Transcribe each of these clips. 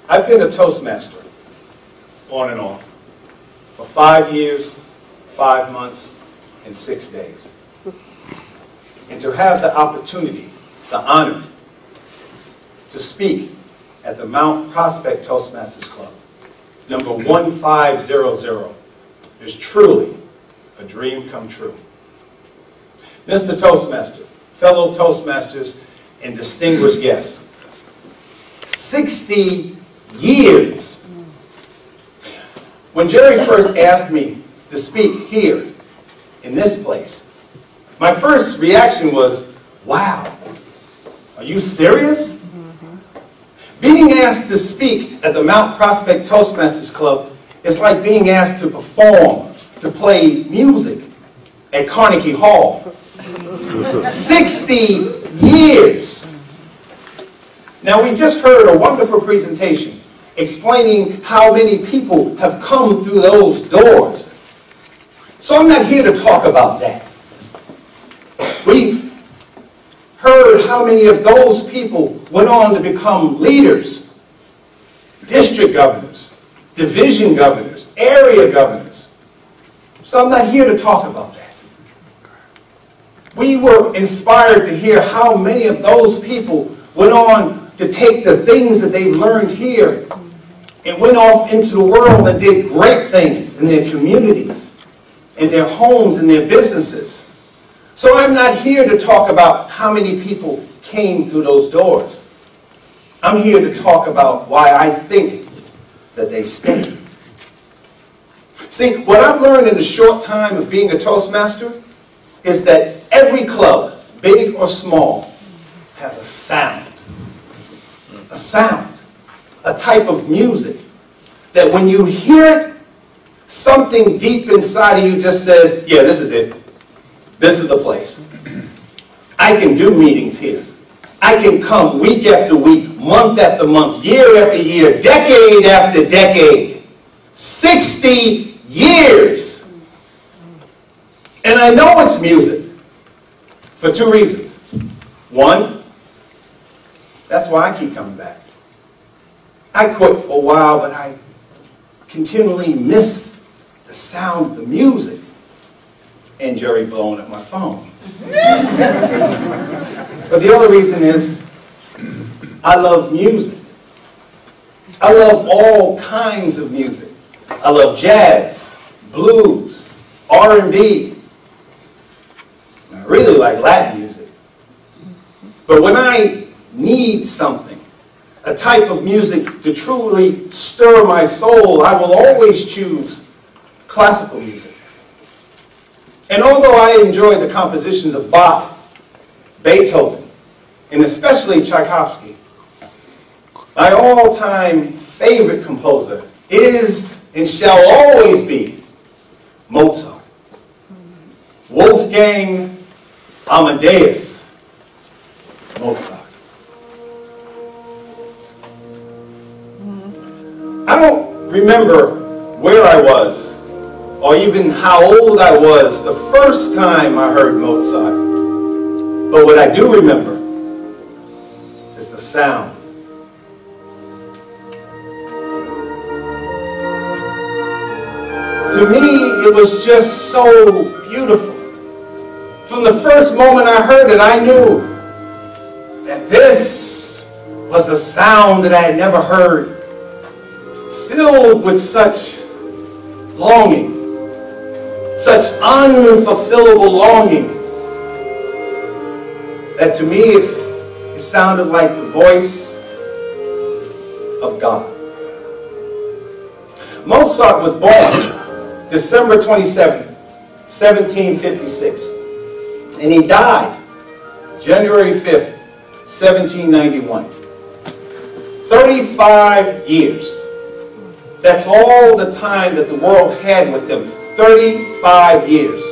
I've been a Toastmaster, on and off, for 5 years, 5 months, and 6 days. And to have the opportunity, the honor, to speak at the Mount Prospect Toastmasters Club, number 1500, is truly a dream come true. Mr. Toastmaster, fellow Toastmasters, and distinguished guests, 60 years. When Jerry first asked me to speak here, in this place, my first reaction was, wow, are you serious? Being asked to speak at the Mount Prospect Toastmasters Club is like being asked to perform, to play music at Carnegie Hall. 60 years. Now, we just heard a wonderful presentation explaining how many people have come through those doors. So I'm not here to talk about that. We heard how many of those people went on to become leaders, district governors, division governors, area governors. So I'm not here to talk about that. We were inspired to hear how many of those people went on to take the things that they've learned here and went off into the world and did great things in their communities, in their homes, in their businesses. So I'm not here to talk about how many people came through those doors. I'm here to talk about why I think that they stayed. See, what I've learned in the short time of being a Toastmaster is that every club, big or small, has a sound. A sound. A type of music that when you hear it, something deep inside of you just says, yeah, this is it. This is the place. I can do meetings here. I can come week after week, month after month, year after year, decade after decade. 60 years. And I know it's music for 2 reasons. One, that's why I keep coming back. I quit for a while, but I continually miss the sounds, the music, and Jerry blowing up my phone. But the other reason is I love music. I love all kinds of music. I love jazz, blues, R&B. I really like Latin music. But when I need something, a type of music to truly stir my soul, I will always choose classical music. And although I enjoy the compositions of Bach, Beethoven, and especially Tchaikovsky, my all-time favorite composer is and shall always be Mozart. Wolfgang Amadeus Mozart. I don't remember where I was or even how old I was the first time I heard Mozart. But what I do remember is the sound. To me, it was just so beautiful. From the first moment I heard it, I knew that this was a sound that I had never heard, filled with such longing, such unfulfillable longing, that to me it sounded like the voice of God. Mozart was born December 27th, 1756, and he died January 5th, 1791. 35 years. That's all the time that the world had with him. 35 years.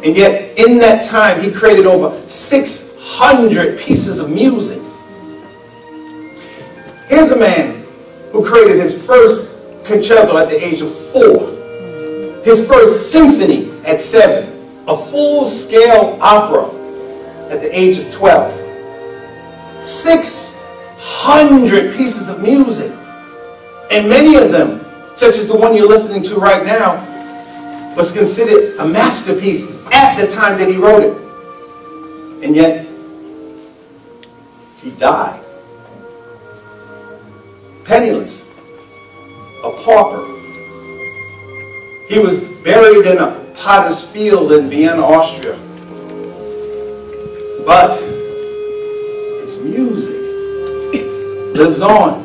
And yet, in that time, he created over 600 pieces of music. Here's a man who created his first concerto at the age of 4. His first symphony at 7. A full-scale opera at the age of 12. 600 pieces of music And many of them, such as the one you're listening to right now, was considered a masterpiece at the time that he wrote it. And yet, he died. Penniless. A pauper. He was buried in a potter's field in Vienna, Austria. But his music lives on.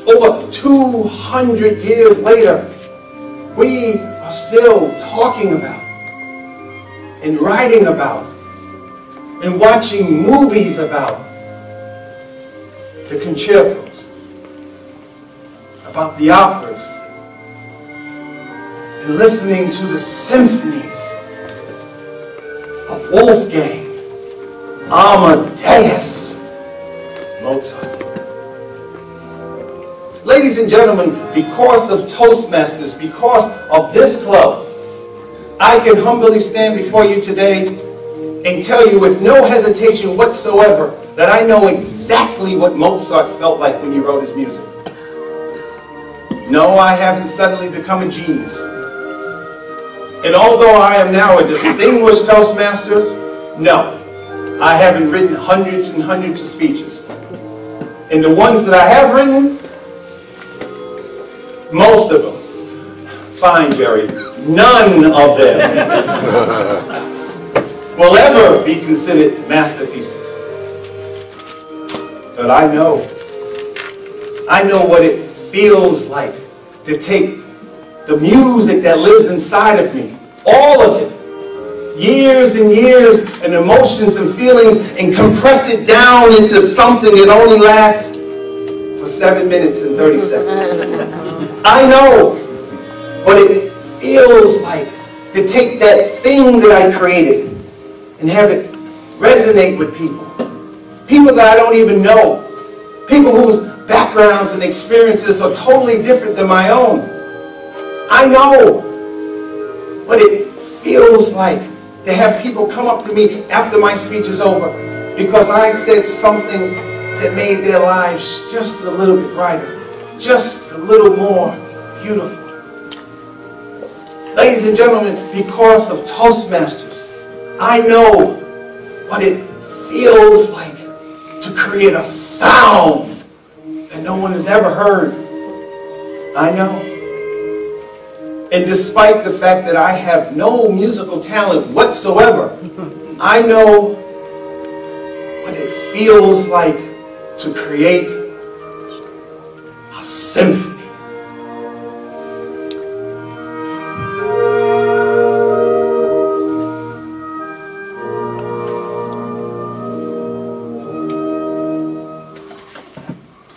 Over 200 years later, we are still talking about and writing about and watching movies about the concertos, about the operas, and listening to the symphonies of Wolfgang Amadeus Mozart. Ladies and gentlemen, because of Toastmasters, because of this club, I can humbly stand before you today and tell you with no hesitation whatsoever that I know exactly what Mozart felt like when he wrote his music. No, I haven't suddenly become a genius. And although I am now a distinguished Toastmaster, no, I haven't written hundreds and hundreds of speeches. And the ones that I have written, most of them, fine, Jerry, none of them will ever be considered masterpieces. But I know what it feels like to take the music that lives inside of me, all of it, years and years and emotions and feelings, and compress it down into something that only lasts for 7 minutes and 30 seconds. I know what it feels like to take that thing that I created and have it resonate with people. People that I don't even know. People whose backgrounds and experiences are totally different than my own. I know what it feels like to have people come up to me after my speech is over because I said something that made their lives just a little bit brighter, just a little more beautiful. Ladies and gentlemen, because of Toastmasters, I know what it feels like to create a sound that no one has ever heard. I know. And despite the fact that I have no musical talent whatsoever, I know what it feels like to create a symphony.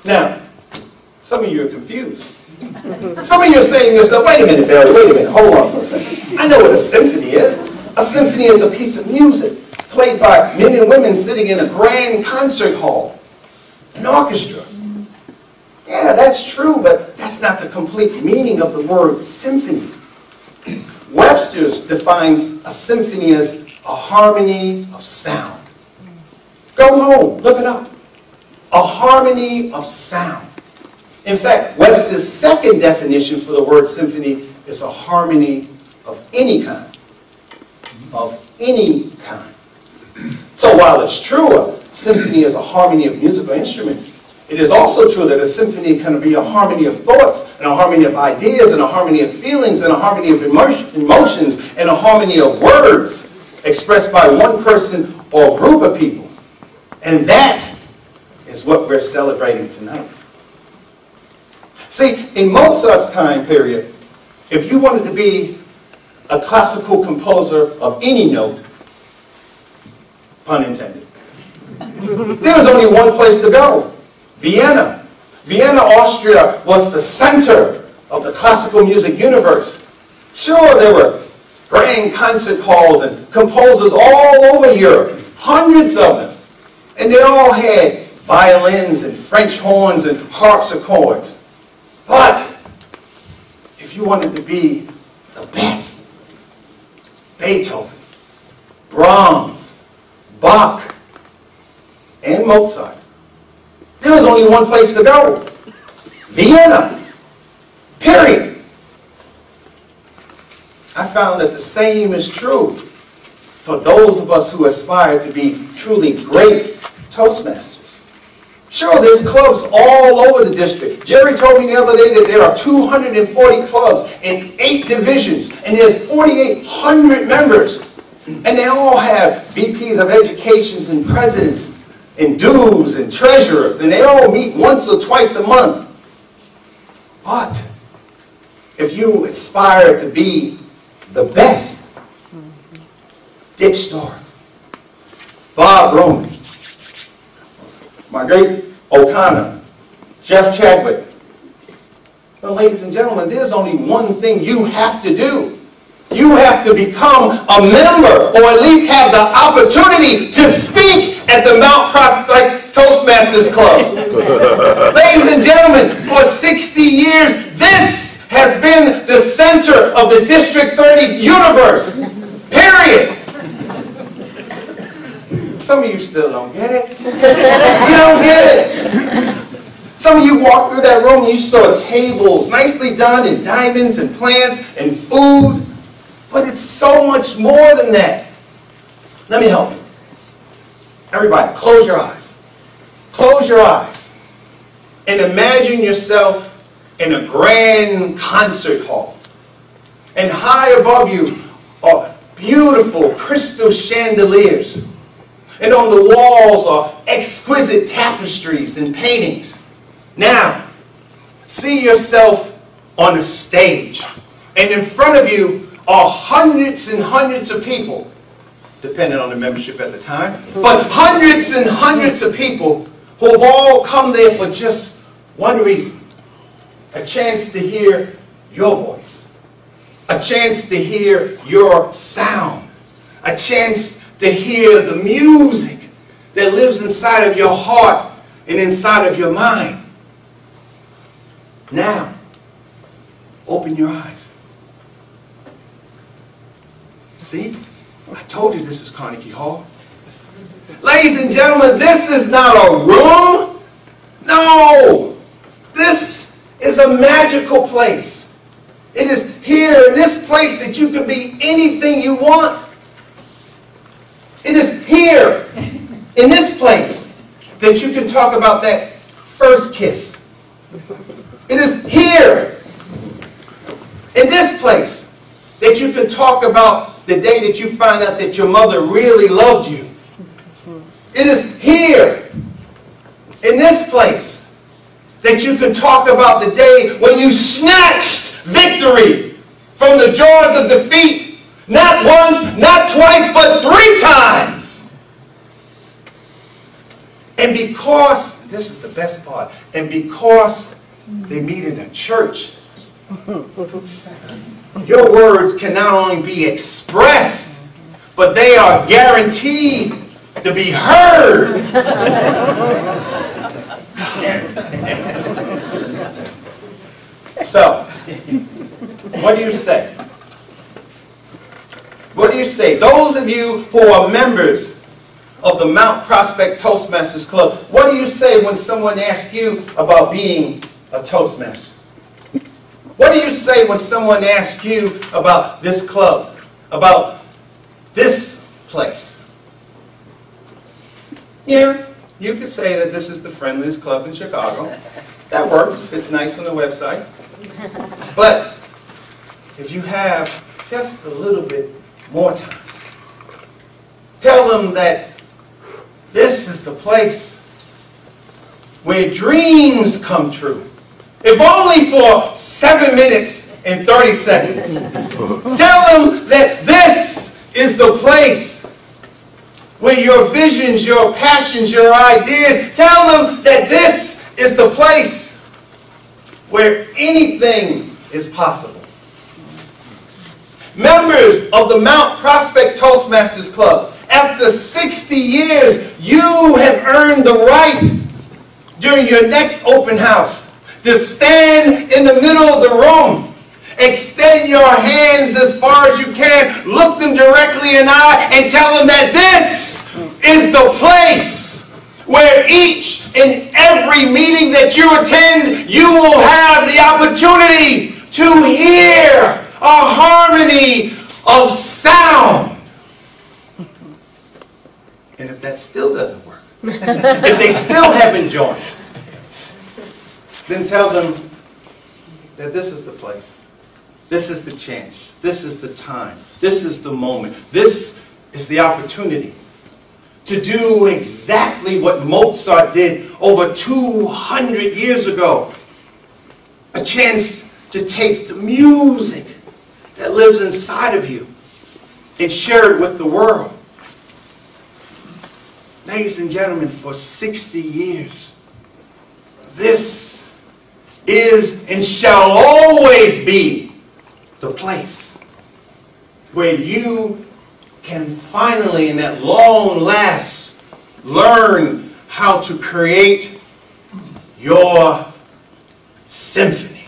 Now, some of you are confused. Some of you are saying to yourself, wait a minute, Barry, wait a minute, hold on for a second. I know what a symphony is. A symphony is a piece of music played by men and women sitting in a grand concert hall, an orchestra. Yeah, that's true, but that's not the complete meaning of the word symphony. Webster's defines a symphony as a harmony of sound. Go home, look it up. A harmony of sound. In fact, Webster's second definition for the word symphony is a harmony of any kind. Of any kind. So while it's true a symphony is a harmony of musical instruments, it is also true that a symphony can be a harmony of thoughts, and a harmony of ideas, and a harmony of feelings, and a harmony of emotions, and a harmony of words expressed by one person or a group of people. And that is what we're celebrating tonight. See, in Mozart's time period, if you wanted to be a classical composer of any note, pun intended, there was only one place to go, Vienna. Vienna, Austria was the center of the classical music universe. Sure, there were grand concert halls and composers all over Europe, hundreds of them, and they all had violins and French horns and harpsichords. But if you wanted to be the best, Beethoven, Brahms, Bach, and Mozart, there was only one place to go, Vienna. Period. I found that the same is true for those of us who aspire to be truly great Toastmasters. Sure, there's clubs all over the district. Jerry told me the other day that there are 240 clubs in 8 divisions, and there's 4,800 members. And they all have VPs of educations and presidents and dues and treasurers, and they all meet once or twice a month. But if you aspire to be the best, Dick Storr, Bob Roman, Margaret O'Connor, Jeff Chadwick. Well, ladies and gentlemen, there's only one thing you have to do. You have to become a member, or at least have the opportunity to speak at the Mount Prospect Toastmasters Club. Ladies and gentlemen, for 60 years, this has been the center of the District 30 universe. Period. Some of you still don't get it. You don't get it. Some of you walked through that room and you saw tables nicely done and diamonds and plants and food. But it's so much more than that. Let me help you. Everybody, close your eyes. Close your eyes. And imagine yourself in a grand concert hall. And high above you are beautiful crystal chandeliers. And on the walls are exquisite tapestries and paintings. Now, see yourself on a stage. And in front of you are hundreds and hundreds of people, depending on the membership at the time, but hundreds and hundreds of people who have all come there for just one reason: a chance to hear your voice, a chance to hear your sound, a chance to hear the music that lives inside of your heart and inside of your mind. Now, open your eyes. See? I told you this is Carnegie Hall. Ladies and gentlemen, this is not a room. No! This is a magical place. It is here in this place that you can be anything you want. It is here in this place that you can talk about that first kiss. It is here in this place that you can talk about the day that you find out that your mother really loved you. It is here in this place that you can talk about the day when you snatched victory from the jaws of defeat. Not once, not twice, but 3 times. And because, this is the best part, and because they meet in a church, your words can not only be expressed, but they are guaranteed to be heard. So, what do you say? What do you say? Those of you who are members of the Mount Prospect Toastmasters Club, what do you say when someone asks you about being a Toastmaster? What do you say when someone asks you about this club, about this place? Yeah, you could say that this is the friendliest club in Chicago. That works. It's nice on the website. But if you have just a little bit more time, tell them that this is the place where dreams come true. If only for 7 minutes and 30 seconds. Tell them that this is the place where your visions, your passions, your ideas, tell them that this is the place where anything is possible. Members of the Mount Prospect Toastmasters Club, after 60 years, you have earned the right during your next open house to stand in the middle of the room, extend your hands as far as you can, look them directly in the eye, and tell them that this is the place where each and every meeting that you attend, you will have the opportunity to hear a harmony of sound. And if that still doesn't work, if they still haven't joined, then tell them that this is the place. This is the chance. This is the time. This is the moment. This is the opportunity to do exactly what Mozart did over 200 years ago. A chance to take the music that lives inside of you and share it with the world. Ladies and gentlemen, for 60 years, this is and shall always be the place where you can finally, and at long last, learn how to create your symphony.